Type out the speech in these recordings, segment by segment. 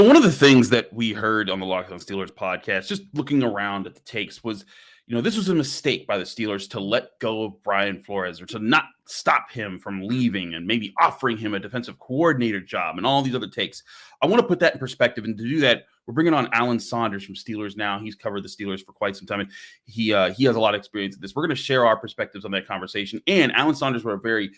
So one of the things that we heard on the Locked On Steelers podcast, just looking around at the takes, was, this was a mistake by the Steelers to let go of Brian Flores or to not stop him from leaving and maybe offering him a defensive coordinator job and all these other takes. I want to put that in perspective. And to do that, we're bringing on Alan Saunders from Steelers Now. He's covered the Steelers for quite some time, and he has a lot of experience in this. We're going to share our perspectives on that conversation. And Alan Saunders wrote a very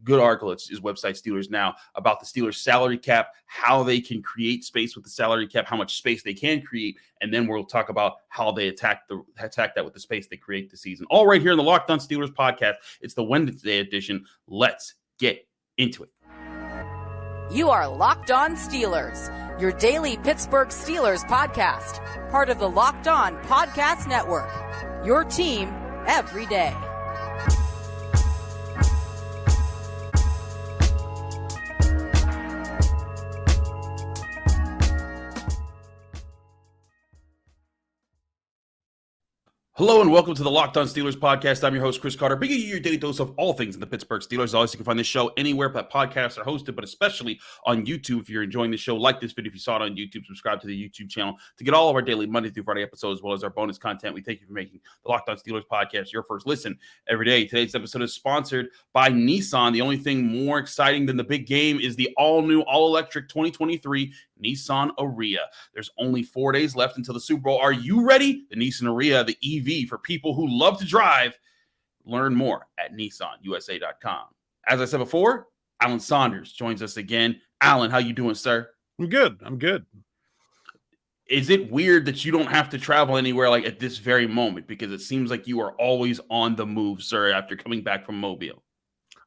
good article at his website, Steelers Now, about the Steelers salary cap, how they can create space with the salary cap, how much space they can create, and then we'll talk about how they attack that with the space they create this season. All right here in the Locked On Steelers podcast. It's the Wednesday edition. Let's get into it. You are Locked On Steelers, your daily Pittsburgh Steelers podcast, part of the Locked On Podcast Network, your team every day. Hello and welcome to the Locked On Steelers podcast. I'm your host, Chris Carter, bringing you your daily dose of all things in the Pittsburgh Steelers. As always, you can find this show anywhere that podcasts are hosted, but especially on YouTube. If you're enjoying the show, like this video. If you saw it on YouTube, subscribe to the YouTube channel to get all of our daily Monday through Friday episodes, as well as our bonus content. We thank you for making the Locked On Steelers podcast your first listen every day. Today's episode is sponsored by Nissan. The only thing more exciting than the big game is the all-new, all-electric 2023 Nissan Ariya. There's only 4 days left until the Super Bowl. Are you ready? The Nissan Ariya, the EV for people who love to drive. Learn more at nissanusa.com. As I said before, Alan Saunders joins us again. Alan, how you doing, sir? I'm good. Is it weird that you don't have to travel anywhere like at this very moment? Because it seems like you are always on the move, sir, after coming back from Mobile.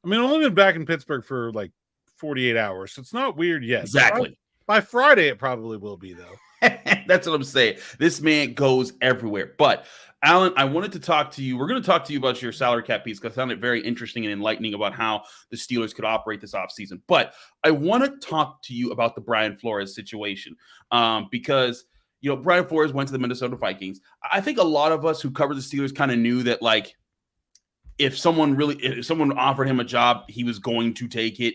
I mean, I've only been back in Pittsburgh for like 48 hours, so it's not weird yet. Exactly. By Friday, it probably will be, though. That's what I'm saying. This man goes everywhere. But, Alan, I wanted to talk to you. We're going to talk to you about your salary cap piece because I found it very interesting and enlightening about how the Steelers could operate this offseason. But I want to talk to you about the Brian Flores situation because, Brian Flores went to the Minnesota Vikings. I think a lot of us who cover the Steelers kind of knew that, like, if someone offered him a job, he was going to take it.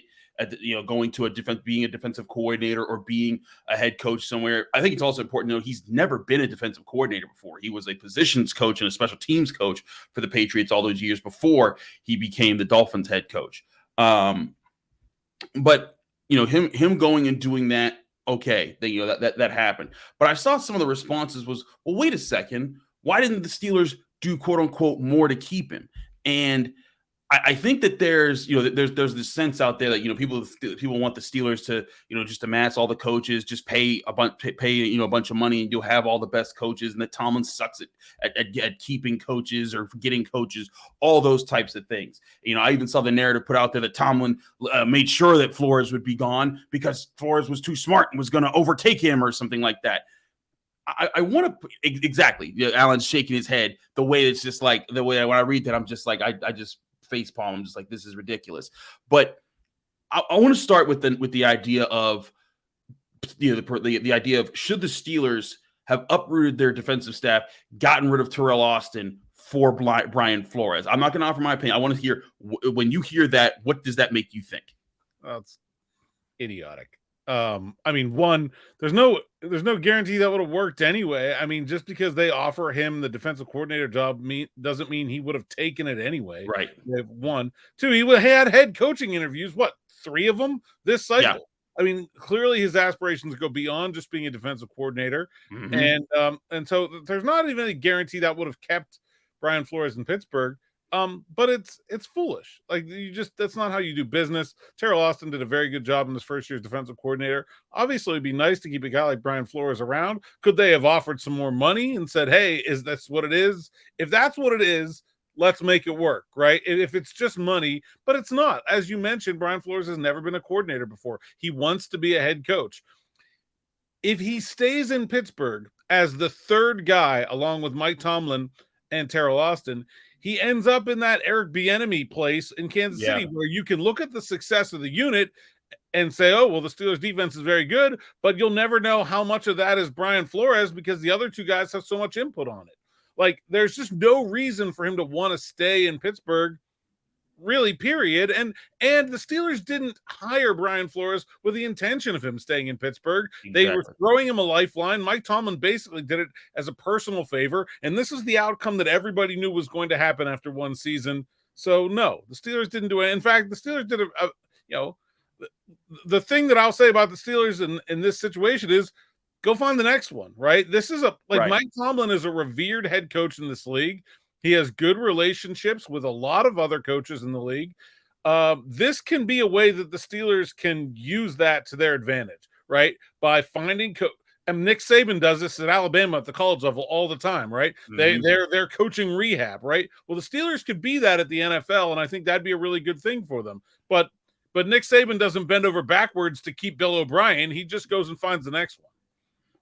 Going to being a defensive coordinator or being a head coach somewhere. I think it's also important to know he's never been a defensive coordinator before. He was a positions coach and a special teams coach for the Patriots all those years before he became the Dolphins head coach. But him going and doing that, okay, that happened. But I saw some of the responses was, well, wait a second, why didn't the Steelers do quote unquote more to keep him? And I think that there's this sense out there that people want the Steelers to just amass all the coaches, just pay a bunch of money, and you'll have all the best coaches, and that Tomlin sucks at keeping coaches or getting coaches, all those types of things. I even saw the narrative put out there that Tomlin made sure that Flores would be gone because Flores was too smart and was going to overtake him or something like that. I want to exactly. Alan's shaking his head the way it's just like the way when I read that I'm just like I just facepalm. I'm just like, this is ridiculous. But I want to start with the idea of the idea of should the Steelers have uprooted their defensive staff, gotten rid of Teryl Austin for Brian Flores? I'm not going to offer my opinion. I want to hear when you hear that, what does that make you think? That's idiotic. I mean, one, there's no guarantee that would have worked anyway. I mean, just because they offer him the defensive coordinator job doesn't mean he would have taken it anyway. Right. One, two, he had head coaching interviews. What, 3 of them this cycle? Yeah. I mean, clearly his aspirations go beyond just being a defensive coordinator, and so there's not even a guarantee that would have kept Brian Flores in Pittsburgh. But it's foolish. Like that's not how you do business. Teryl Austin did a very good job in his first year as defensive coordinator. Obviously, it'd be nice to keep a guy like Brian Flores around. Could they have offered some more money and said, hey, is that's what it is? If that's what it is, let's make it work, right? If it's just money, but it's not. As you mentioned, Brian Flores has never been a coordinator before. He wants to be a head coach. If he stays in Pittsburgh as the third guy, along with Mike Tomlin and Teryl Austin, he ends up in that Eric Bieniemy place in Kansas City where you can look at the success of the unit and say, oh, well, the Steelers defense is very good, but you'll never know how much of that is Brian Flores because the other two guys have so much input on it. Like, there's just no reason for him to want to stay in Pittsburgh really, period. And the Steelers didn't hire Brian Flores with the intention of him staying in Pittsburgh. Exactly. They were throwing him a lifeline. Mike Tomlin basically did it as a personal favor, and this is the outcome that everybody knew was going to happen after one season. So no, the Steelers didn't do it. In fact, the Steelers did the thing that I'll say about the Steelers in this situation is go find the next one, right? This is Mike Tomlin is a revered head coach in this league. He has good relationships with a lot of other coaches in the league. This can be a way that the Steelers can use that to their advantage, right? By finding and Nick Saban does this at Alabama at the college level all the time, right? Mm-hmm. They're coaching rehab, right? Well, the Steelers could be that at the NFL, and I think that'd be a really good thing for them. But Nick Saban doesn't bend over backwards to keep Bill O'Brien. He just goes and finds the next one.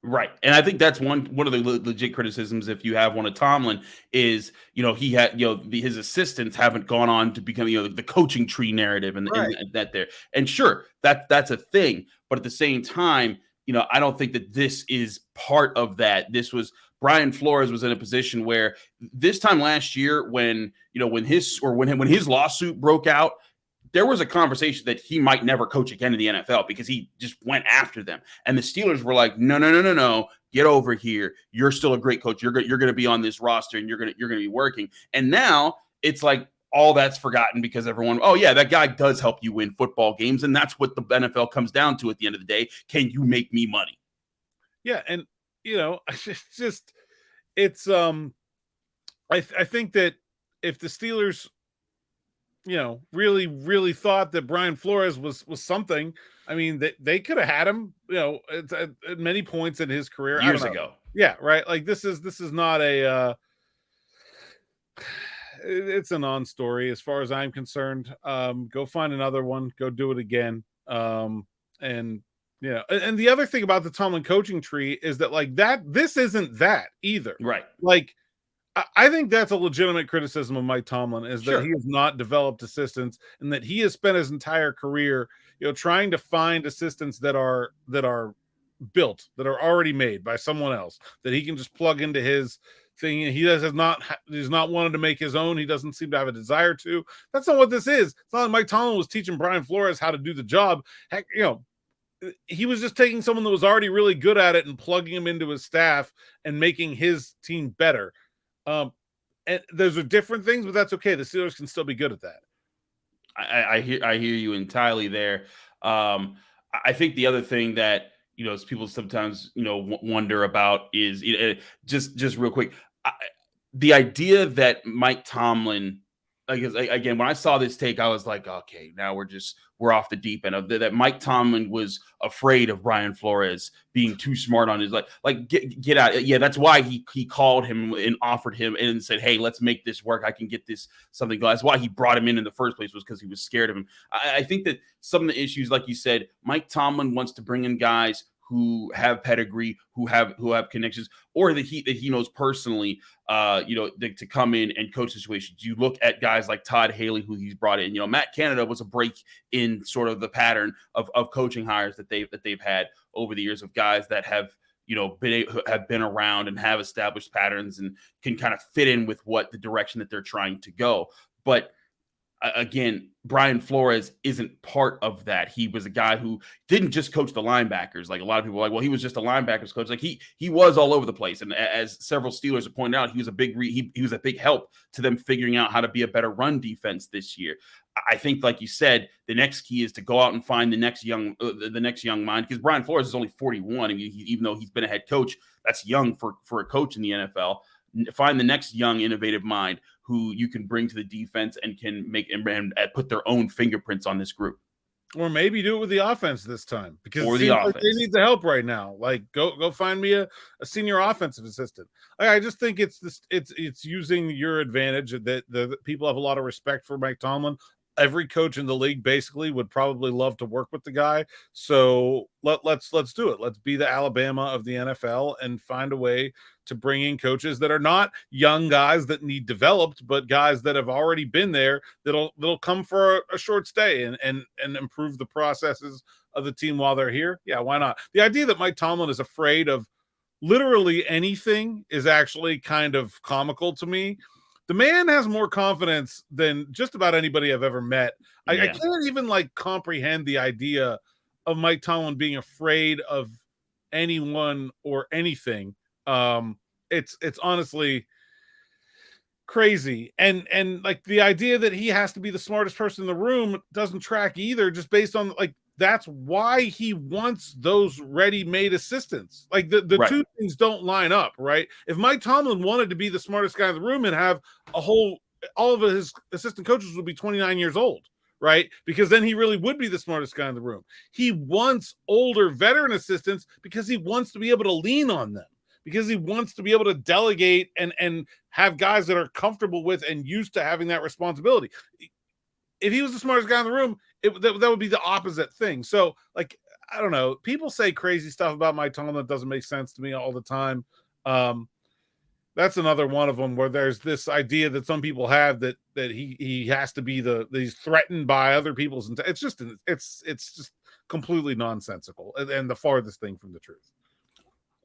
Right. And I think that's one of the legit criticisms, if you have one of Tomlin, is, he had, his assistants haven't gone on to become, the coaching tree narrative and that there. And sure, that's a thing. But at the same time, I don't think that this is part of that. This was Brian Flores was in a position where this time last year when his lawsuit broke out, there was a conversation that he might never coach again in the NFL because he just went after them. And the Steelers were like, no, get over here. You're still a great coach. You're going to be on this roster and you're going to be working. And now it's like all that's forgotten because everyone, oh yeah, that guy does help you win football games. And that's what the NFL comes down to at the end of the day. Can you make me money? Yeah. And, I think that if the Steelers, really, really thought that Brian Flores was something. I mean, they could have had him, at many points in his career years ago. Yeah, right. Like this is not a. It's a non-story as far as I'm concerned. Go find another one. Go do it again. And the other thing about the Tomlin coaching tree is that this isn't that either. Right. Like. I think that's a legitimate criticism of Mike Tomlin is that he has not developed assistants and that he has spent his entire career, trying to find assistants that are built, that are already made by someone else that he can just plug into his thing. He's not wanted to make his own. He doesn't seem to have a desire to. That's not what this is. It's not like Mike Tomlin was teaching Brian Flores how to do the job. Heck, he was just taking someone that was already really good at it and plugging him into his staff and making his team better. And those are different things, but that's okay. The Steelers can still be good at that. I hear you entirely there. I think the other thing that people sometimes wonder about is just real quick, the idea that Mike Tomlin. Again, when I saw this take, I was like, okay, now we're off the deep end of that. Mike Tomlin was afraid of Brian Flores being too smart on his get out. Yeah, that's why he called him and offered him and said, hey, let's make this work. I can get this something. That's why he brought him in the first place, was because he was scared of him. I think that some of the issues, like you said, Mike Tomlin wants to bring in guys who have pedigree, who have connections, or that he knows personally, to come in and coach situations. You look at guys like Todd Haley, who he's brought in. Matt Canada was a break in sort of the pattern of coaching hires that they've had over the years, of guys that have been around and have established patterns and can kind of fit in with what the direction that they're trying to go. But again, Brian Flores isn't part of that. He was a guy who didn't just coach the linebackers. Like a lot of people are like, well, he was just a linebackers coach. Like he was all over the place. And as several Steelers have pointed out, he was a big help to them figuring out how to be a better run defense this year. I think, like you said, the next key is to go out and find the next young mind, because Brian Flores is only 41. I mean, even though he's been a head coach, that's young for a coach in the NFL. Find the next young, innovative mind who you can bring to the defense and can make and put their own fingerprints on this group. Or maybe do it with the offense this time, because they need the help right now. Like go find me a senior offensive assistant. I just think it's using your advantage that the people have a lot of respect for Mike Tomlin. Every coach in the league basically would probably love to work with the guy. So let's do it. Let's be the Alabama of the NFL and find a way to bring in coaches that are not young guys that need developed, but guys that have already been there that'll come for a short stay and improve the processes of the team while they're here. Yeah, why not? The idea that Mike Tomlin is afraid of literally anything is actually kind of comical to me, The man has more confidence than just about anybody I've ever met. I can't even comprehend the idea of Mike Tomlin being afraid of anyone or anything. It's honestly crazy. And the idea that he has to be the smartest person in the room doesn't track either, just based on that's why he wants those ready-made assistants. The right. Two things don't line up, right? If Mike Tomlin wanted to be the smartest guy in the room and have all of his assistant coaches would be 29 years old, right? Because then he really would be the smartest guy in the room. He wants older veteran assistants because he wants to be able to lean on them, because he wants to be able to delegate and have guys that are comfortable with and used to having that responsibility. If he was the smartest guy in the room, that would be the opposite thing. So, I don't know. People say crazy stuff about Mike Tomlin that doesn't make sense to me all the time. That's another one of them where there's this idea that some people have that he has to be he's threatened by other people's. It's just completely nonsensical and the farthest thing from the truth.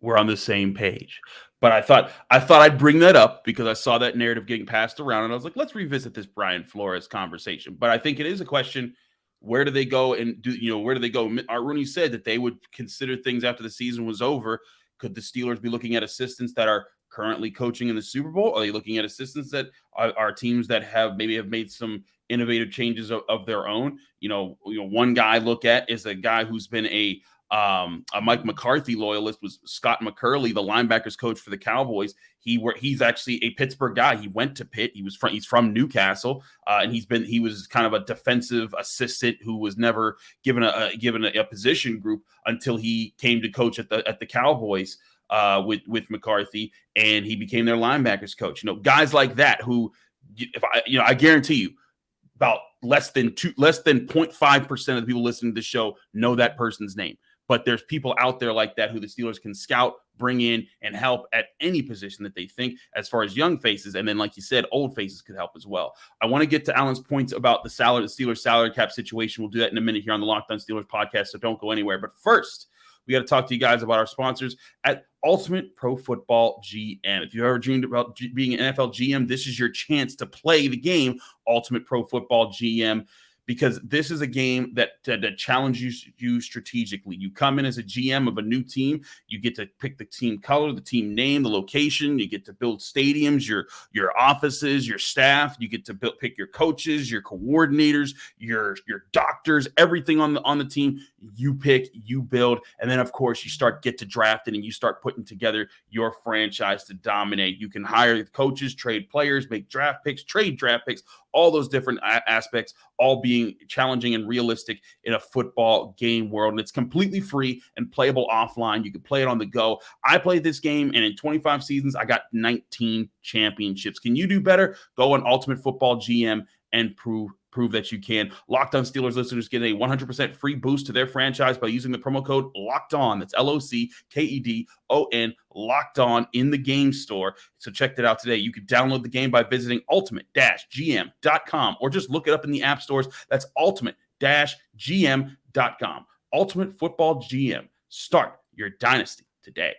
We're on the same page. But I thought I'd bring that up because I saw that narrative getting passed around, and I was like, let's revisit this Brian Flores conversation. But I think it is a question: where do they go and where do they go? Art Rooney said that they would consider things after the season was over. Could the Steelers be looking at assistants that are currently coaching in the Super Bowl? Are they looking at assistants that are teams that have made some innovative changes of their own? One guy I look at is a guy who's been a Mike McCarthy loyalist, was Scott McCurley, the linebackers coach for the Cowboys. He's actually a Pittsburgh guy. He went to Pitt. He's from Newcastle, and he was kind of a defensive assistant who was never given a position group until he came to coach at the Cowboys with McCarthy, and he became their linebackers coach. Guys like that who, I guarantee you, about less than 0.5% of the people listening to the show know that person's name. But there's people out there like that who the Steelers can scout, bring in, and help at any position that they think, as far as young faces. And then, like you said, old faces could help as well. I want to get to Alan's points about the Steelers salary cap situation. We'll do that in a minute here on the Locked On Steelers podcast, so don't go anywhere. But first, we got to talk to you guys about our sponsors at Ultimate Pro Football GM. If you've ever dreamed about being an NFL GM, this is your chance to play the game Ultimate Pro Football GM, because this is a game that challenges you strategically. You come in as a GM of a new team. You get to pick the team color, the team name, the location. You get to build stadiums, your offices, your staff. You get to pick your coaches, your coordinators, your doctors, everything on the team. You pick, you build, and then of course you get to drafting and you start putting together your franchise to dominate. You can hire coaches, trade players, make draft picks, trade draft picks, all those different aspects, all being challenging and realistic in a football game world. And it's completely free and playable offline. You can play it on the go. I played this game, and in 25 seasons, I got 19 championships. Can you do better? Go on Ultimate Football GM and prove that you can. Locked On Steelers listeners get a 100% free boost to their franchise by using the promo code Locked On. That's LOCKEDON, Locked On, in the game store. So check that out today. You can download the game by visiting ultimate-gm.com or just look it up in the app stores. That's ultimate-gm.com. Ultimate Football GM. Start your dynasty today.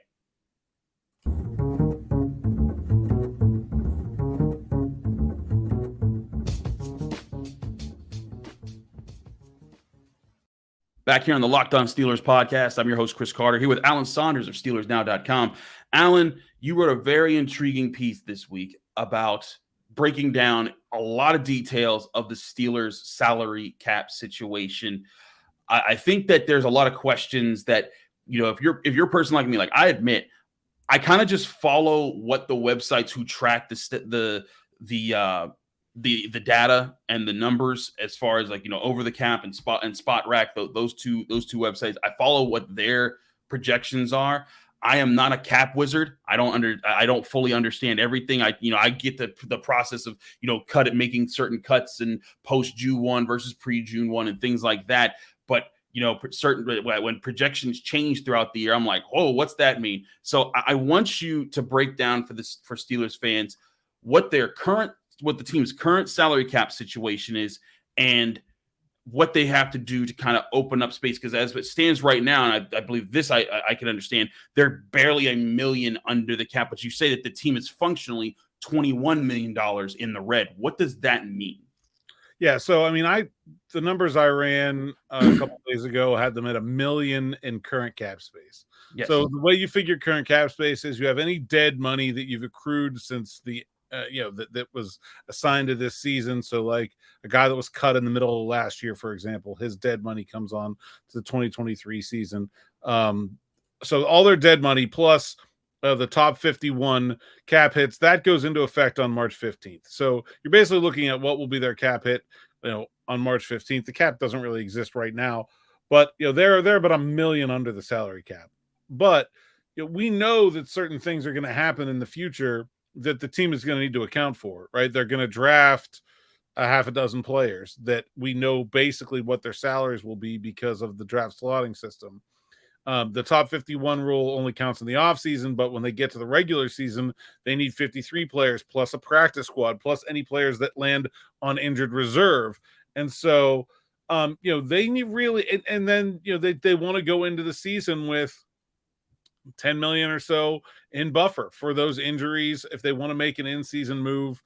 Back here on the Locked On Steelers podcast, I'm your host, Chris Carter, here with Alan Saunders of SteelersNow.com. Alan, you wrote a very intriguing piece this week about breaking down a lot of details of the Steelers' salary cap situation. I think that there's a lot of questions that, if you're a person like me, I admit, I kind of just follow what the websites who track the data and the numbers as far as over the cap and spot rack, those two websites. I follow what their projections are. I am not a cap wizard. I don't fully understand everything. I get the process of making certain cuts and post June 1 versus pre June 1 and things like that. But when projections change throughout the year, I'm like, whoa, what's that mean? So I want you to break down for Steelers fans what the team's current salary cap situation is and what they have to do to kind of open up space. Because as it stands right now, and I believe this, I can understand, they're barely $1 million under the cap, but you say that the team is functionally $21 million in the red. What does that mean? Yeah, so I mean, the numbers I ran a couple days ago had them at $1 million in current cap space. Yes. So the way you figure current cap space is you have any dead money that you've accrued since the that was assigned to this season. So like a guy that was cut in the middle of last year, for example, his dead money comes on to the 2023 season. So all their dead money plus the top 51 cap hits, that goes into effect on March 15th. So you're basically looking at what will be their cap hit, on March 15th. The cap doesn't really exist right now, but they're about $1 million under the salary cap. But we know that certain things are going to happen in the future that the team is going to need to account for, right? They're going to draft a half a dozen players that we know basically what their salaries will be because of the draft slotting system. The top 51 rule only counts in the offseason, but when they get to the regular season, they need 53 players plus a practice squad, plus any players that land on injured reserve. And so, they need really, and then, they want to go into the season with 10 million or so in buffer for those injuries if they want to make an in-season move,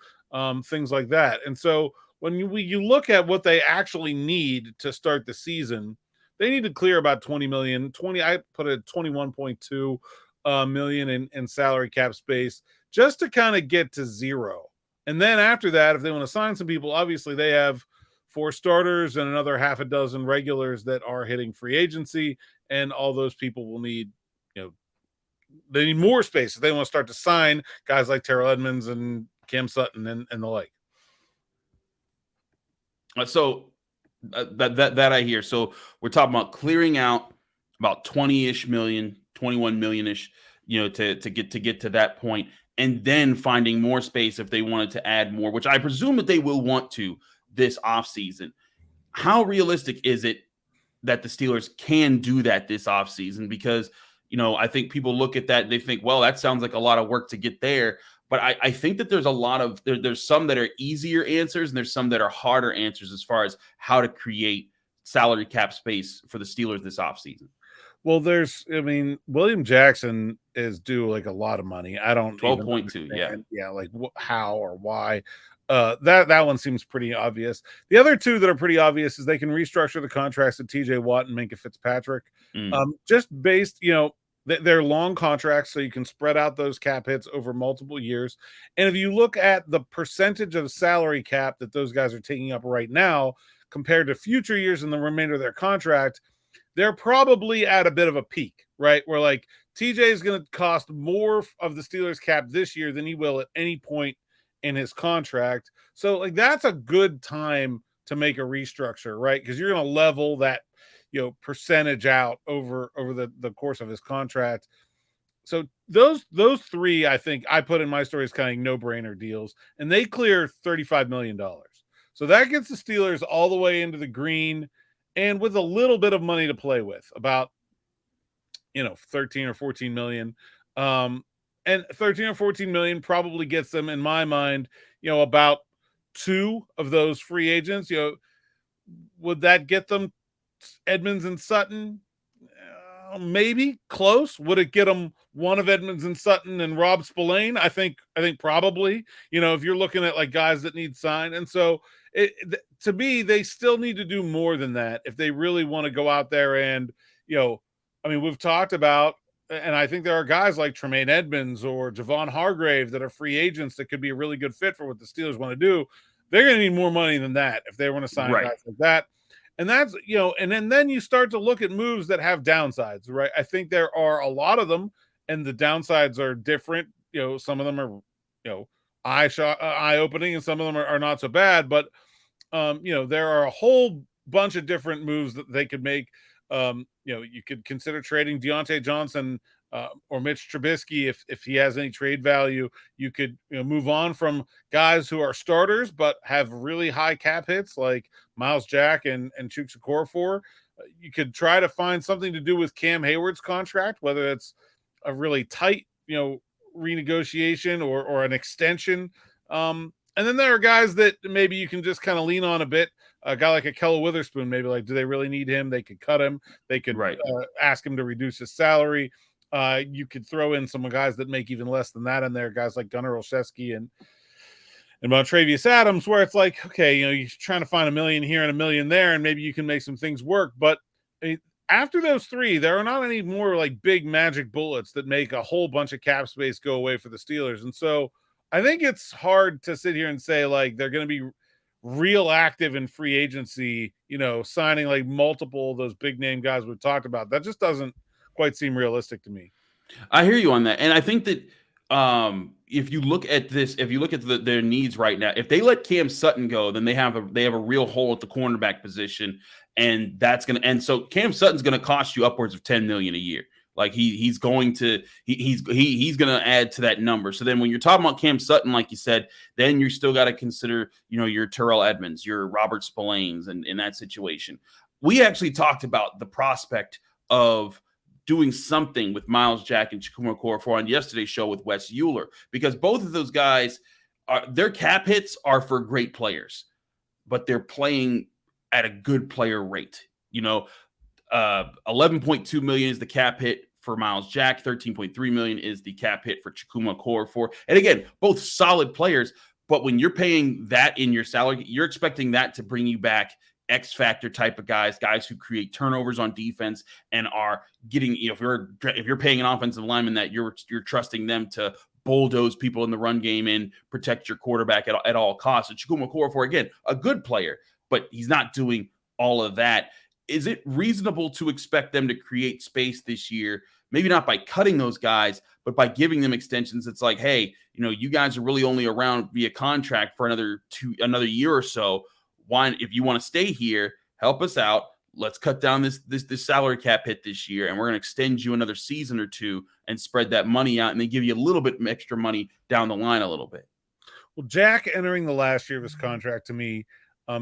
things like that. And so when you look at what they actually need to start the season, they need to clear about 20 million. I put a 21.2 million in salary cap space just to kind of get to zero. And then after that, if they want to sign some people, obviously they have 4 starters and another half a dozen regulars that are hitting free agency, and all those people will need, they need more space if they want to start to sign guys like Terrell Edmonds and Cam Sutton and the like. So that I hear. So we're talking about clearing out about 20-ish million, 21 million-ish, to get to that point, and then finding more space if they wanted to add more, which I presume that they will want to this offseason. How realistic is it that the Steelers can do that this offseason? Because I think people look at that and they think, well, that sounds like a lot of work to get there. But I think that there's a lot of there's some that are easier answers and there's some that are harder answers as far as how to create salary cap space for the Steelers this offseason. Well, William Jackson is due like a lot of money. I don't 12.2. Yeah. Like how or why. That one seems pretty obvious. The other two that are pretty obvious is they can restructure the contracts of TJ Watt and Minkah Fitzpatrick. Just based, they're long contracts, so you can spread out those cap hits over multiple years. And if you look at the percentage of salary cap that those guys are taking up right now compared to future years in the remainder of their contract, they're probably at a bit of a peak, right? Where like TJ is going to cost more of the Steelers cap this year than he will at any point in his contract. So like that's a good time to make a restructure, right? Because you're going to level that percentage out over the course of his contract. So those three, I think I put in my story as kind of no-brainer deals, and they clear $35 million. So that gets the Steelers all the way into the green and with a little bit of money to play with, about 13 or 14 million. And 13 or 14 million probably gets them, in my mind, about 2 of those free agents. Would that get them Edmonds and Sutton? Maybe close. Would it get them one of Edmonds and Sutton and Rob Spillane? I think probably. If you're looking at like guys that need signed, and so to me, they still need to do more than that if they really want to go out there and we've talked about, and I think there are guys like Tremaine Edmonds or Javon Hargrave that are free agents that could be a really good fit for what the Steelers want to do. They're going to need more money than that if they want to sign guys like that. And that's, and then you start to look at moves that have downsides, right? I think there are a lot of them, and the downsides are different. Some of them are, eye-opening, and some of them are not so bad. But, there are a whole bunch of different moves that they could make. You could consider trading Deontay Johnson or Mitch Trubisky if he has any trade value. You could move on from guys who are starters but have really high cap hits like Miles Jack and Chuks Okorafor. You could try to find something to do with Cam Hayward's contract, whether it's a really tight renegotiation or an extension. And then there are guys that maybe you can just kind of lean on a bit. A guy like Akella Witherspoon, maybe like, do they really need him? They could cut him. They could ask him to reduce his salary. You could throw in some guys that make even less than that in there, guys like Gunnar Olszewski and Montravius Adams, where it's like, okay, you're trying to find $1 million here and $1 million there, and maybe you can make some things work. But after those three, there are not any more like big magic bullets that make a whole bunch of cap space go away for the Steelers. And so I think it's hard to sit here and say like they're going to be real active in free agency, signing like multiple of those big name guys we've talked about. That just doesn't quite seem realistic to me. I hear you on that. And I think that if you look at their needs right now, if they let Cam Sutton go, then they have a real hole at the cornerback position, and so Cam Sutton's going to cost you upwards of $10 million a year. Like he's going to add to that number. So then when you're talking about Cam Sutton, like you said, then you still got to consider, your Terrell Edmonds, your Robert Spillanes, and in that situation. We actually talked about the prospect of doing something with Miles Jack and Chukwuma Okorafor on yesterday's show with Wes Euler, because both of those guys, their cap hits are for great players, but they're playing at a good player rate. $11.2 million is the cap hit for Miles Jack. $13.3 million is the cap hit for Chukwuma Okorafor. And again, both solid players, but when you're paying that in your salary, you're expecting that to bring you back X factor type of guys who create turnovers on defense and are getting, if you're paying an offensive lineman that you're trusting them to bulldoze people in the run game and protect your quarterback at all costs. And Chukwuma Okorafor, again, a good player, but he's not doing all of that. Is it reasonable to expect them to create space this year? Maybe not by cutting those guys, but by giving them extensions. It's like, hey, you guys are really only around via contract for another year or so. Why, if you want to stay here, help us out. Let's cut down this salary cap hit this year, and we're going to extend you another season or two and spread that money out, and then give you a little bit extra money down the line a little bit. Well, Jack entering the last year of his contract to me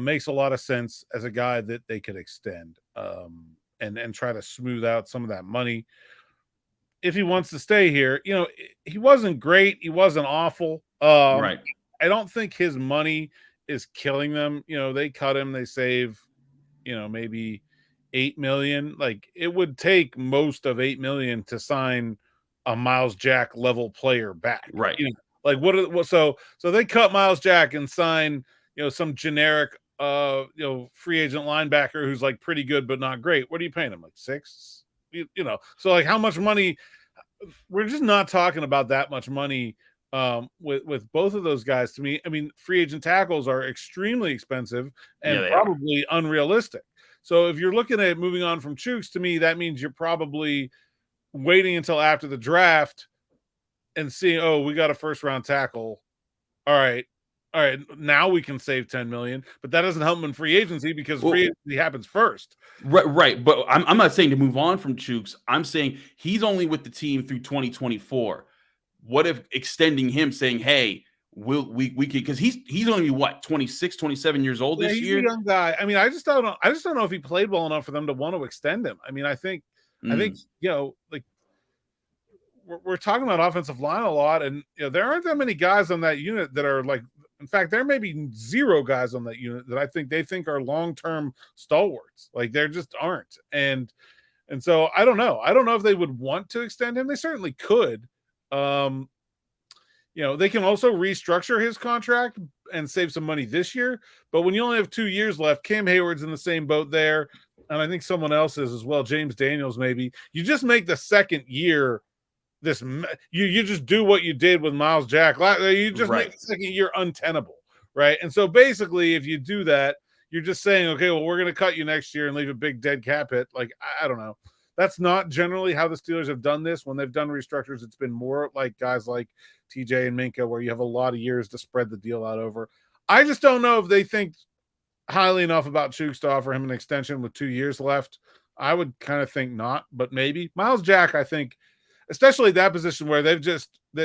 makes a lot of sense as a guy that they could extend and try to smooth out some of that money. If he wants to stay here, he wasn't great. He wasn't awful. Right. I don't think his money is killing them. They cut him, they save, maybe $8 million. Like it would take most of $8 million to sign a Miles Jack level player back. Right. So they cut Miles Jack and sign, some generic, free agent linebacker who's like pretty good, but not great. What are you paying him? Like $6? So like how much money? We're just not talking about that much money. With both of those guys, to me, I mean, free agent tackles are extremely expensive and probably unrealistic. So if you're looking at moving on from Chooks, to me, that means you're probably waiting until after the draft and seeing, oh, we got a first round tackle. All right. Now we can save $10 million, but that doesn't help them in free agency because free agency happens first. Right. But I'm not saying to move on from Chooks. I'm saying he's only with the team through 2024. What if extending him, saying, hey, we could, because he's only what, 26, 27 years old this year? He's a young guy. I mean, I just don't know if he played well enough for them to want to extend him. I mean, I think like we're talking about offensive line a lot, and there aren't that many guys on that unit that are like, in fact, there may be 0 guys on that unit that I think they think are long-term stalwarts. Like there just aren't. And so I don't know. I don't know if they would want to extend him. They certainly could. They can also restructure his contract and save some money this year. But when you only have 2 years left, Cam Hayward's in the same boat there. And I think someone else is as well. James Daniels, maybe. You just make the second year you just do what you did with Miles Jack. You just make the second year untenable. Right. And so basically, if you do that, you're just saying, okay, well, we're going to cut you next year and leave a big dead cap hit. Like, I don't know. That's not generally how the Steelers have done this. When they've done restructures, it's been more like guys like TJ and Minka, where you have a lot of years to spread the deal out over. I just don't know if they think highly enough about Chooks to offer him an extension with 2 years left. I would kind of think not, but maybe. Miles Jack, I think, especially that position where they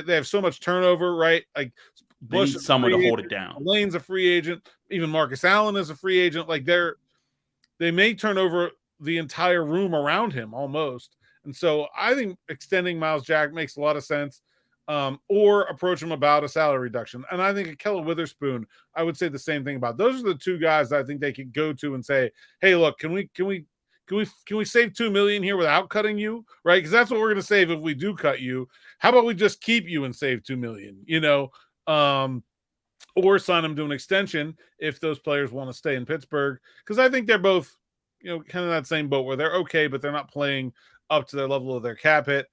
have so much turnover, right? Like Bush needs someone to hold it down. Lane's a free agent. Even Marcus Allen is a free agent. Like they may turn over the entire room around him almost. And so I think extending Miles Jack makes a lot of sense, or approach him about a salary reduction. And I think Ahkello Witherspoon, I would say the same thing about. Those are the two guys that I think they could go to and say, hey, look, can we Can we save $2 million here without cutting you? Right? Because that's what we're going to save if we do cut you. How about we just keep you and save $2 million? Or sign them to an extension if those players want to stay in Pittsburgh. Because I think they're both, kind of that same boat where they're okay, but they're not playing up to their level of their cap hit.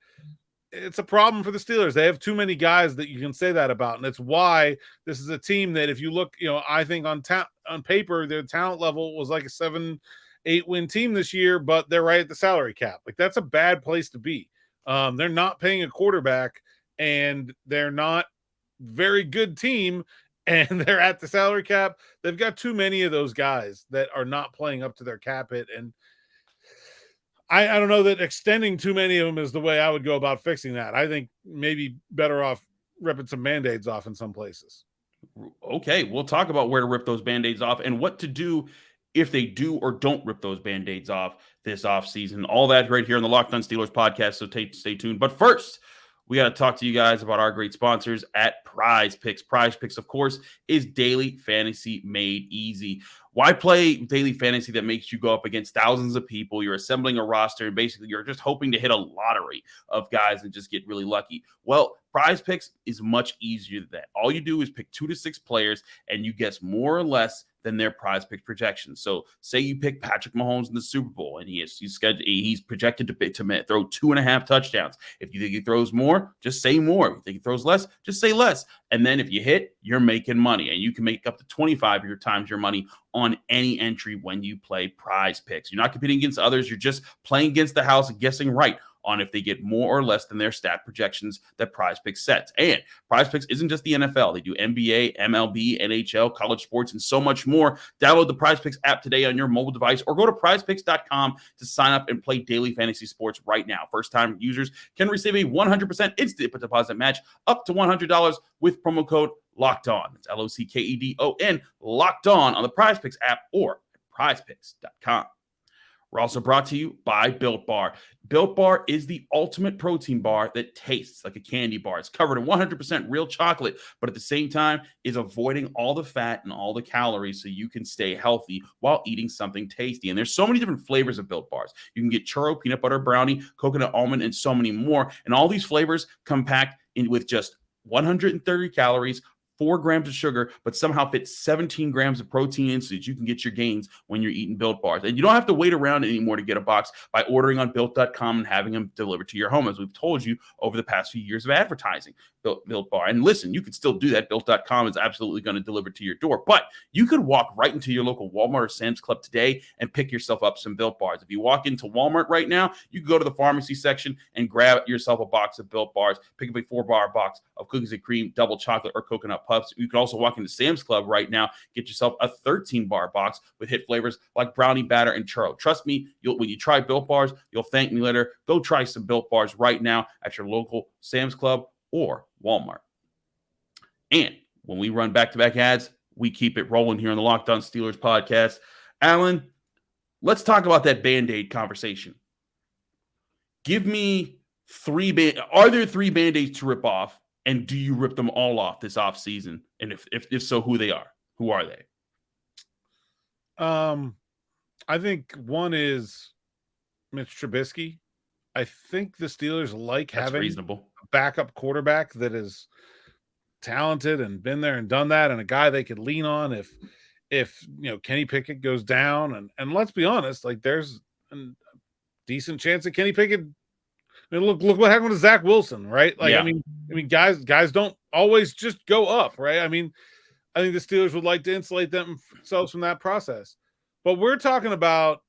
It's a problem for the Steelers. They have too many guys that you can say that about. And it's why this is a team that if you look, I think on paper, their talent level was like a 7-8 win team this year, but they're right at the salary cap. Like that's a bad place to be. They're not paying a quarterback and they're not very good team and they're at the salary cap. They've got too many of those guys that are not playing up to their cap hit. And I don't know that extending too many of them is the way I would go about fixing that. I think maybe better off ripping some Band-Aids off in some places. Okay, we'll talk about where to rip those Band-Aids off and what to do if they do or don't rip those Band-Aids off this offseason. All that right here on the Locked On Steelers podcast, so stay tuned. But first, we got to talk to you guys about our great sponsors at Prize Picks. Prize Picks, of course, is daily fantasy made easy. Why play daily fantasy that makes you go up against thousands of people? You're assembling a roster, and basically you're just hoping to hit a lottery of guys and just get really lucky. Well, Prize Picks is much easier than that. All you do is pick 2 to 6 players, and you guess more or less than their Prize Picks projections. So say you pick Patrick Mahomes in the Super Bowl, and he's projected to throw 2.5 touchdowns. If you think he throws more, just say more. If you think he throws less, just say less. And then if you hit, you're making money, and you can make up to 25 of your times your money on any entry when you play Prize Picks. You're not competing against others. You're just playing against the house and guessing right on if they get more or less than their stat projections that Prize Picks sets. And Prize Picks isn't just the NFL. They do NBA, MLB, NHL, college sports, and so much more. Download the Prize Picks app today on your mobile device or go to prizepicks.com to sign up and play daily fantasy sports right now. First-time users can receive a 100% instant deposit match up to $100 with promo code Locked On. It's LOCKEDON, Locked On the Prize Picks app or prizepicks.com. We're also brought to you by Built Bar. Built Bar is the ultimate protein bar that tastes like a candy bar. It's covered in 100% real chocolate, but at the same time is avoiding all the fat and all the calories so you can stay healthy while eating something tasty. And there's so many different flavors of Built Bars. You can get churro, peanut butter brownie, coconut almond, and so many more. And all these flavors come packed in with just 130 calories, 4 grams of sugar, but somehow fit 17 grams of protein in so that you can get your gains when you're eating Built Bars. And you don't have to wait around anymore to get a box by ordering on Built.com and having them delivered to your home, as we've told you over the past few years of advertising Built Bar. And listen, you can still do that. Built.com is absolutely going to deliver to your door, but you could walk right into your local Walmart or Sam's Club today and pick yourself up some Built Bars. If you walk into Walmart right now, you can go to the pharmacy section and grab yourself a box of Built Bars, pick up a 4-bar box of cookies and cream, double chocolate, or coconut puffs. You can also walk into Sam's Club right now, get yourself a 13-bar box with hit flavors like brownie batter and churro. Trust me, when you try Built Bars, you'll thank me later. Go try some Built Bars right now at your local Sam's Club or Walmart. And when we run back-to-back ads, we keep it rolling here on the Locked On Steelers podcast. Alan, let's talk about that Band-Aid conversation. Give me are there 3 Band-Aids to rip off? And do you rip them all off this offseason? And if so, who they are? Who are they? I think one is Mitch Trubisky. I think the Steelers having reasonable. A backup quarterback that is talented and been there and done that, and a guy they could lean on if Kenny Pickett goes down. And let's be honest, there's a decent chance that Kenny Pickett. I mean, look what happened to Zach Wilson, right? Yeah. I mean, guys don't always just go up, right? I mean, I think the Steelers would like to insulate themselves from that process. But we're talking about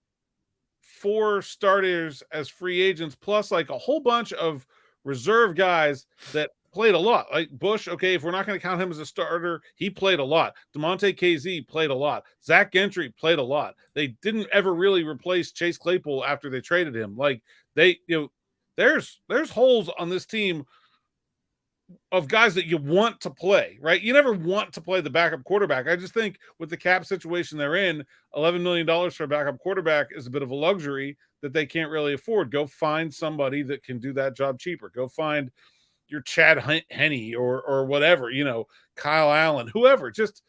4 starters as free agents, plus a whole bunch of reserve guys that played a lot. Like Bush, okay, if we're not going to count him as a starter, he played a lot. DeMonte KZ played a lot. Zach Gentry played a lot. They didn't ever really replace Chase Claypool after they traded him. There's holes on this team of guys that you want to play, right? You never want to play the backup quarterback. I just think with the cap situation they're in, $11 million for a backup quarterback is a bit of a luxury that they can't really afford. Go find somebody that can do that job cheaper. Go find your Chad Henne or whatever, Kyle Allen, whoever. Just,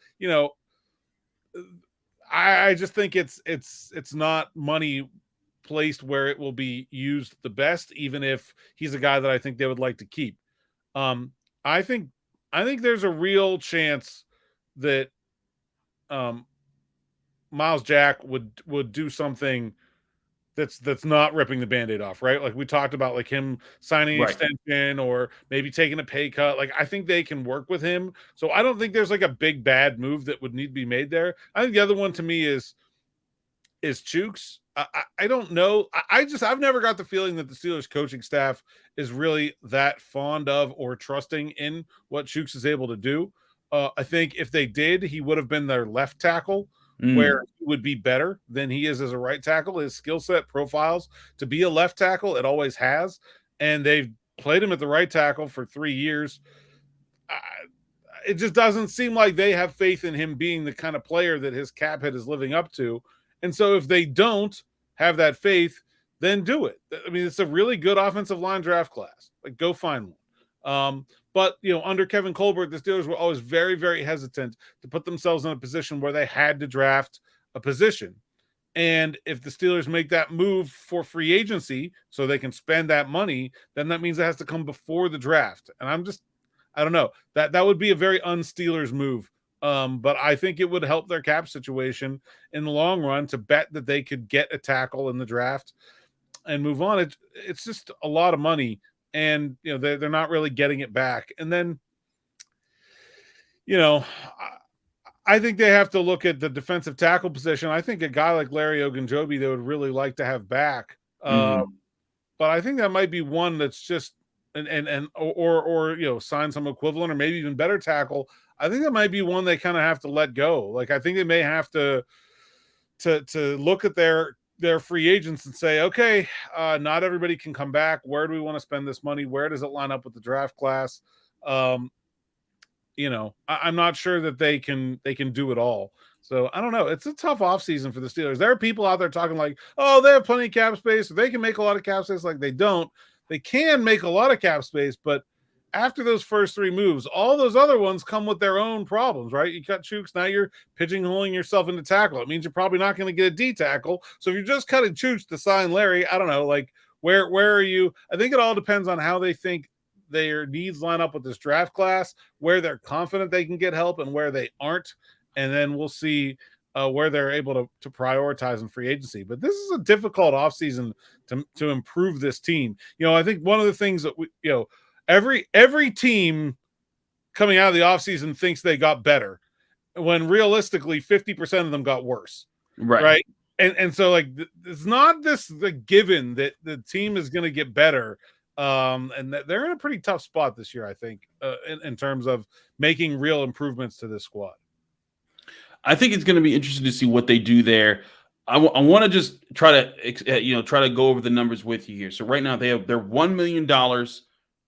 I just think it's not money placed where it will be used the best, even if he's a guy that I think they would like to keep. I think there's a real chance that Miles Jack would do something that's not ripping the Band-Aid off, right? Like we talked about, like him signing an extension or maybe taking a pay cut. Like I think they can work with him. So I don't think there's like a big bad move that would need to be made there. I think the other one to me is Chooks. I don't know. I've never got the feeling that the Steelers coaching staff is really that fond of or trusting in what Chooks is able to do. I think if they did, he would have been their left tackle, where he would be better than he is as a right tackle. His skill set profiles to be a left tackle, it always has. And they've played him at the right tackle for 3 years. It just doesn't seem like they have faith in him being the kind of player that his cap hit is living up to. And so if they don't have that faith, then do it. I mean, it's a really good offensive line draft class. Like, go find one. But, under Kevin Colbert, the Steelers were always very, very hesitant to put themselves in a position where they had to draft a position. And if the Steelers make that move for free agency so they can spend that money, then that means it has to come before the draft. And I don't know. That would be a very un-Steelers move. But I think it would help their cap situation in the long run to bet that they could get a tackle in the draft and move on. It's just a lot of money. And, they're not really getting it back. And then, I think they have to look at the defensive tackle position. I think a guy like Larry Ogunjobi, they would really like to have back. But I think that might be one that's just, or sign some equivalent or maybe even better tackle. I think that might be one they kind of have to let go. Like, I think they may have to look at their free agents and say, okay, not everybody can come back. Where do we want to spend this money? Where does it line up with the draft class? I'm not sure that they can do it all. So I don't know. It's a tough offseason for the Steelers. There are people out there talking like, oh, they have plenty of cap space. They can make a lot of cap space. Like, they don't. They can make a lot of cap space, but after those first 3 moves, all those other ones come with their own problems, right? You cut Chooks, now you're pigeonholing yourself into tackle. It means you're probably not going to get a D tackle. So if you're just cutting Chooks to sign Larry, I don't know, like where are you? I think it all depends on how they think their needs line up with this draft class, where they're confident they can get help and where they aren't. And then we'll see where they're able to prioritize in free agency. But this is a difficult offseason to improve this team. I think one of the things that every team coming out of the offseason thinks they got better when realistically 50% of them got worse. Right. And so like, it's not the given that the team is going to get better. And they're in a pretty tough spot this year, I think, in terms of making real improvements to this squad. I think it's going to be interesting to see what they do there. I want to just try to go over the numbers with you here. So right now they're $1 million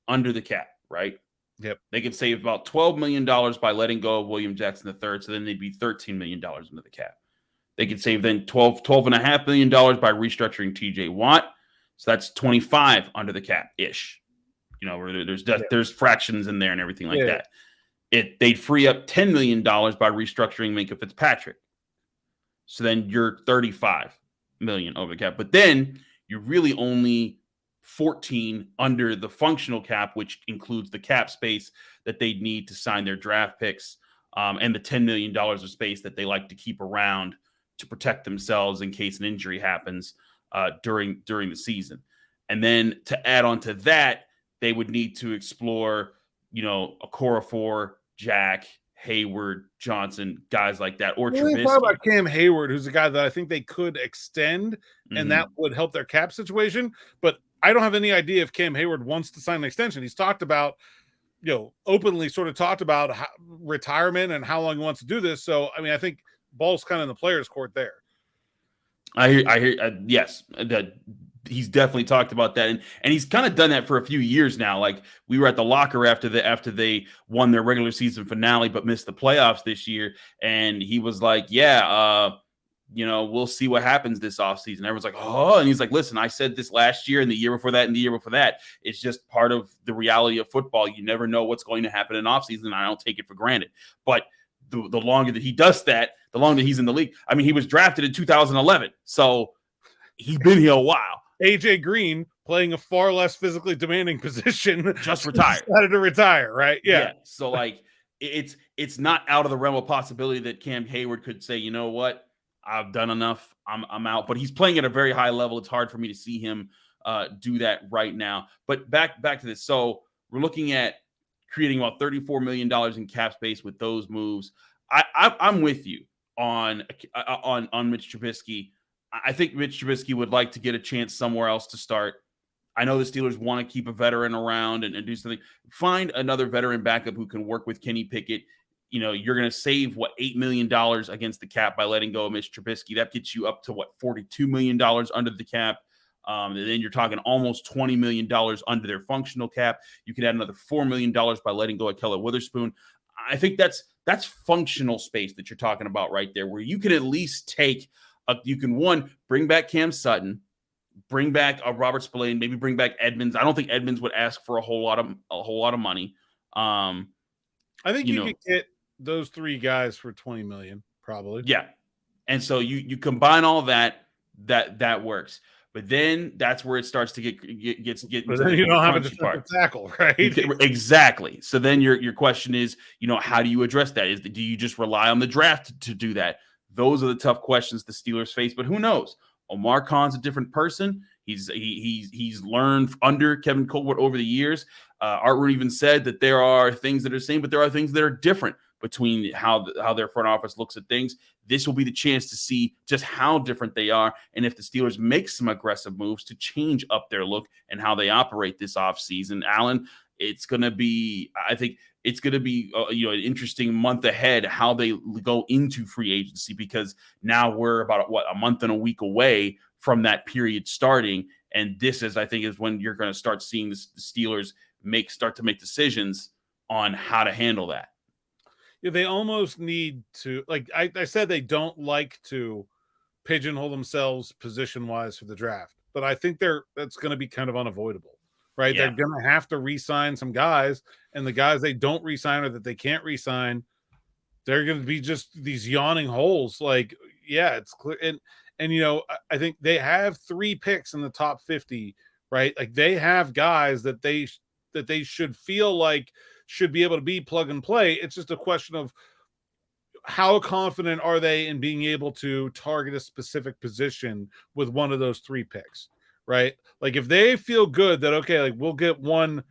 under the cap, right? Yep. They can save about $12 million by letting go of William Jackson III. So then they'd be $13 million under the cap. They could save then $12.5 million by restructuring TJ Watt. So that's 25 under the cap ish. Where there's fractions in there and everything like that. They'd free up $10 million by restructuring Minkah Fitzpatrick. So then you're 35 million over the cap. But then you're really only 14 under the functional cap, which includes the cap space that they need to sign their draft picks, and the $10 million of space that they like to keep around to protect themselves in case an injury happens during the season. And then to add on to that, they would need to explore, Okorafor, Jack, Hayward, Johnson, guys like that, or Trubisky. Talk about Cam Hayward, who's a guy that I think they could extend, and that would help their cap situation. But I don't have any idea if Cam Hayward wants to sign an extension. He's talked about, openly sort of talked about retirement and how long he wants to do this. So, I mean, I think ball's kind of in the player's court there. I hear, yes, that he's definitely talked about that, and he's kind of done that for a few years now. Like, we were at the locker after they won their regular season finale but missed the playoffs this year, and he was like, we'll see what happens this offseason. Everyone's like, oh, and he's like, listen, I said this last year and the year before that and the year before that. It's just part of the reality of football. You never know what's going to happen in offseason. I don't take it for granted. But the longer that he does that, the longer that he's in the league. I mean, he was drafted in 2011. So he's been here a while. AJ Green, playing a far less physically demanding position, just retired. Decided to retire, right? Yeah. So like it's not out of the realm of possibility that Cam Hayward could say, you know what, I've done enough, I'm out. But he's playing at a very high level. It's hard for me to see him do that right now. But back to this. So we're looking at creating about $34 million in cap space with those moves. I'm with you on Mitch Trubisky. I think Mitch Trubisky would like to get a chance somewhere else to start. I know the Steelers want to keep a veteran around and do something. Find another veteran backup who can work with Kenny Pickett. You know, you're going to save, $8 million against the cap by letting go of Mitch Trubisky. That gets you up to, $42 million under the cap. And then you're talking almost $20 million under their functional cap. You could add another $4 million by letting go of Keller Witherspoon. I think that's functional space that you're talking about right there, where you can at least take you can bring back Cam Sutton, bring back Robert Spillane, maybe bring back Edmonds. I don't think Edmonds would ask for a whole lot of money. I think you could get those three guys for $20 million, probably. Yeah, and so you combine all that works. But then that's where it starts to get. But then you don't have a defensive tackle, right? Exactly. So then your question is, how do you address that? Do you just rely on the draft to do that? Those are the tough questions the Steelers face. But who knows? Omar Khan's a different person. He's learned under Kevin Colbert over the years. Art Root even said that there are things that are the same, but there are things that are different between how their front office looks at things. This will be the chance to see just how different they are, and if the Steelers make some aggressive moves to change up their look and how they operate this offseason. Alan, it's going to be, I think it's going to be an interesting month ahead how they go into free agency, because now we're about a month and a week away from that period starting, and this is, I think, is when you're going to start seeing the Steelers start to make decisions on how to handle that. Yeah, they almost need to, like I said, they don't like to pigeonhole themselves position-wise for the draft, but I think that's going to be kind of unavoidable, right? Yeah. They're going to have to re-sign some guys, and the guys they don't re-sign or that they can't re-sign, they're going to be just these yawning holes. Like, yeah, it's clear. And I think they have 3 picks in the top 50, right? Like, they have guys that they should feel like should be able to be plug and play. It's just a question of how confident are they in being able to target a specific position with one of those 3 picks, right? Like, if they feel good that, okay, like, we'll get one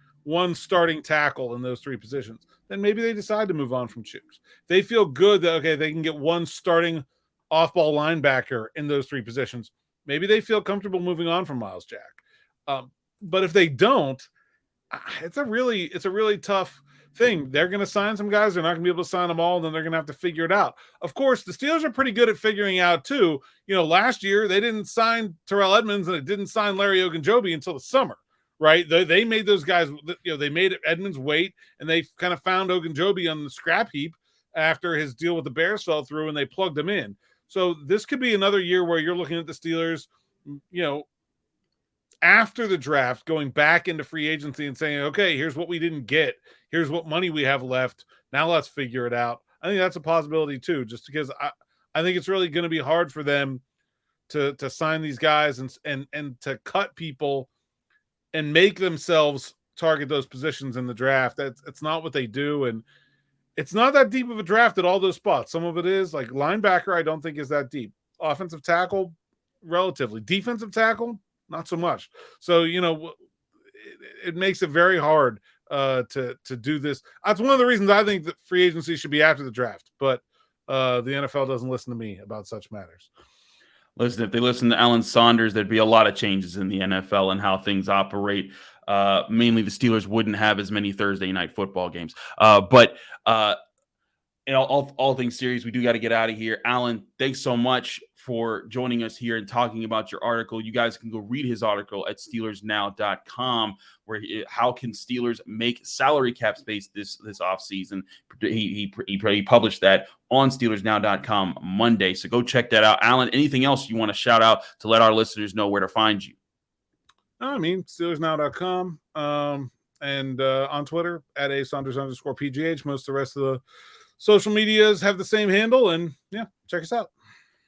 starting tackle in those 3 positions, then maybe they decide to move on from Chooks. They feel good that, okay, they can get one starting off-ball linebacker in those 3 positions, maybe they feel comfortable moving on from Miles Jack. But if they don't, it's a really tough thing. They're going to sign some guys. They're not going to be able to sign them all. And then they're going to have to figure it out. Of course, the Steelers are pretty good at figuring out too. Last year they didn't sign Terrell Edmonds and it didn't sign Larry Ogunjobi until the summer, right? They made those guys, they made Edmonds wait, and they kind of found Ogunjobi on the scrap heap after his deal with the Bears fell through, and they plugged him in. So this could be another year where you're looking at the Steelers, after the draft, going back into free agency and saying, okay, here's what we didn't get. Here's what money we have left. Now let's figure it out. I think that's a possibility too, just because I think it's really going to be hard for them to sign these guys and to cut people and make themselves target those positions in the draft. It's not what they do. And it's not that deep of a draft at all those spots. Some of it is, like linebacker, I don't think is that deep. Offensive tackle, relatively. Defensive tackle, not so much. So, it makes it very hard to do this. That's one of the reasons I think that free agency should be after the draft. But the NFL doesn't listen to me about such matters. Listen, if they listen to Alan Saunders, there'd be a lot of changes in the NFL and how things operate. Mainly the Steelers wouldn't have as many Thursday night football games. But all things serious, we do got to get out of here. Alan, thanks so much for joining us here and talking about your article. You guys can go read his article at SteelersNow.com, where how can Steelers make salary cap space this offseason. He published that on SteelersNow.com Monday. So go check that out. Alan, anything else you want to shout out to let our listeners know where to find you? SteelersNow.com and on Twitter at @Saunders_PGH. Most of the rest of the social medias have the same handle, and yeah, check us out.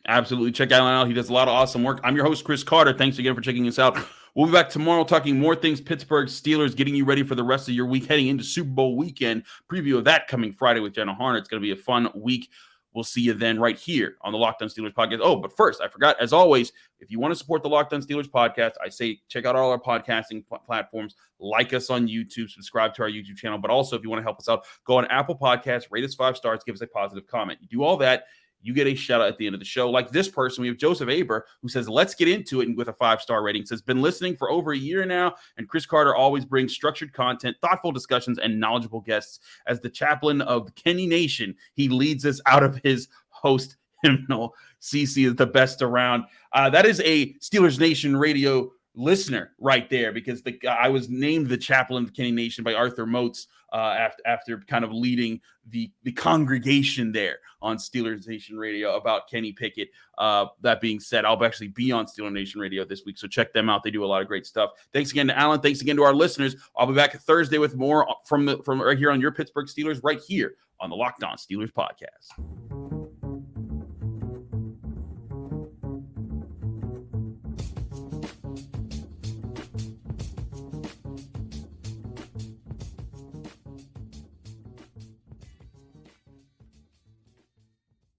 Absolutely. Check Alan out. He does a lot of awesome work. I'm your host, Chris Carter. Thanks again for checking us out. We'll be back tomorrow talking more things Pittsburgh Steelers, getting you ready for the rest of your week, heading into Super Bowl weekend. Preview of that coming Friday with Jenna Harner. It's going to be a fun week. We'll see you then right here on the Locked On Steelers podcast. Oh, but first, I forgot, as always, if you want to support the Locked On Steelers podcast, I say check out all our podcasting platforms, like us on YouTube, subscribe to our YouTube channel. But also, if you want to help us out, go on Apple Podcasts, rate us 5 stars, give us a positive comment. You do all that, you get a shout out at the end of the show. Like this person, we have Joseph Aber, who says, let's get into it, and with a 5-star rating. Says, been listening for over a year now, and Chris Carter always brings structured content, thoughtful discussions, and knowledgeable guests. As the chaplain of the Kenny Nation, he leads us out of his host hymnal. CC is the best around. That is a Steelers Nation radio listener right there, because I was named the chaplain of Kenny Nation by Arthur Moats after kind of leading the congregation there on Steelers Nation Radio about Kenny Pickett. That being said, I'll actually be on Steelers Nation Radio this week, so check them out. They do a lot of great stuff. Thanks again to Alan. Thanks again to our listeners. I'll be back Thursday with more from right here on your Pittsburgh Steelers, right here on the Locked On Steelers podcast.